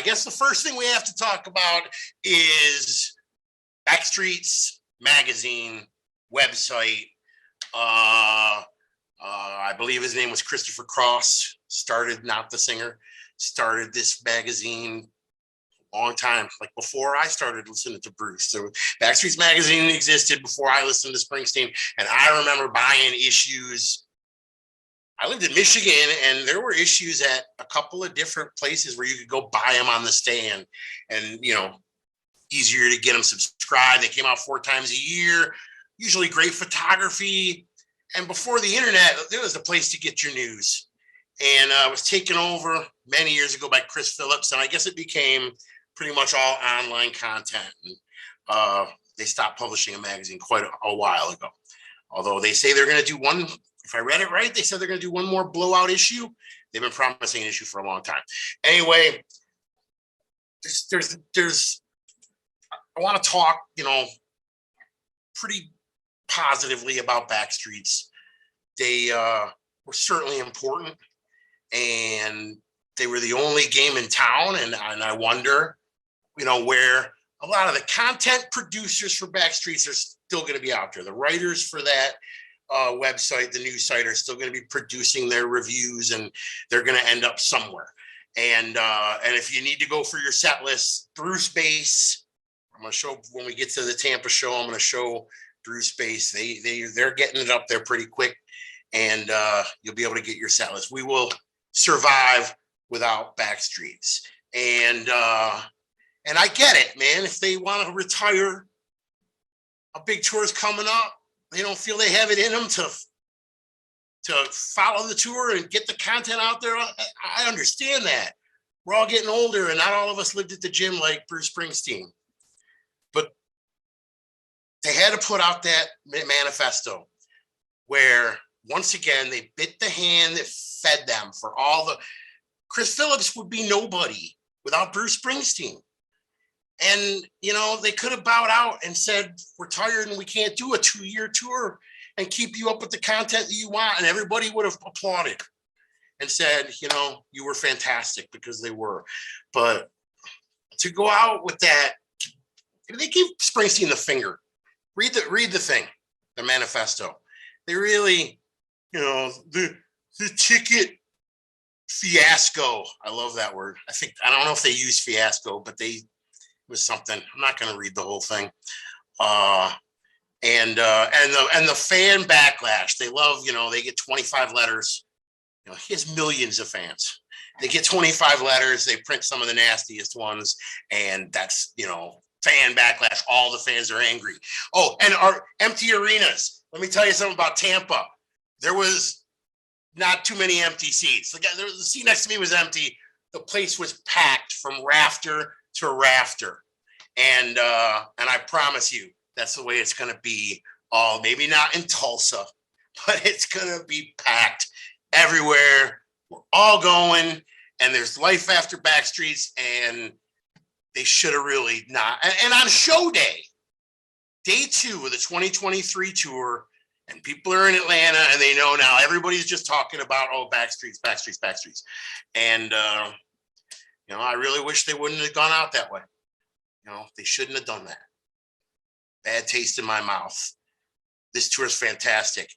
I guess the first thing we have to talk about is Backstreets magazine website. I believe his name was Christopher Cross, started, not the singer, started this magazine a long time, like before I started listening to Bruce. So Backstreets magazine existed before I listened to Springsteen. And I remember buying issues. I lived in Michigan, and there were issues at a couple of different places where you could go buy them on the stand, and easier to get them subscribed. They came out 4 times a year, usually great photography. And before the internet, it was the place to get your news. And it was taken over many years ago by Chris Phillips, and I guess it became pretty much all online content. And they stopped publishing a magazine quite a while ago. Although they say they're going to do one, if I read it right, they said they're going to do one more blowout issue. They've been promising an issue for a long time. Anyway, I want to talk, pretty positively about Backstreets. They were certainly important, and they were the only game in town. And I wonder, where a lot of the content producers for Backstreets are still going to be out there. The writers for that website, the news site, are still going to be producing their reviews, and they're going to end up somewhere. And if you need to go for your set list, Bruce Base, I'm going to show when we get to the Tampa show. I'm going to show Bruce Base. They're getting it up there pretty quick, and you'll be able to get your set list. We will survive without Backstreets, and I get it, man. If they want to retire, a big tour is coming up. They don't feel they have it in them to follow the tour and get the content out there. I understand that. We're all getting older, and not all of us lived at the gym like Bruce Springsteen. But they had to put out that manifesto where, once again, they bit the hand that fed them for all the... Chris Phillips would be nobody without Bruce Springsteen. And, they could have bowed out and said, we're tired and we can't do a 2-year tour and keep you up with the content that you want. And everybody would have applauded and said, you were fantastic, because they were. But to go out with that, they give Springsteen the finger. Read the thing, the manifesto. They really, the ticket fiasco. I love that word. I don't know if they use fiasco, but it was something. I'm not going to read the whole thing. And the fan backlash. They love, they get 25 letters. He has millions of fans. They get 25 letters. They print some of the nastiest ones, and that's, fan backlash. All the fans are angry. Oh, and our empty arenas. Let me tell you something about Tampa. There was not too many empty seats. The seat next to me was empty. The place was packed from rafter to rafter. And I promise you, that's the way it's going to be. Maybe not in Tulsa, but it's going to be packed everywhere. We're all going, and there's life after Backstreets, and they should have really not. And on show day 2 of the 2023 tour, and people are in Atlanta, and they know now everybody's just talking about, Backstreets. And, I really wish they wouldn't have gone out that way. They shouldn't have done that. Bad taste in my mouth. This tour is fantastic.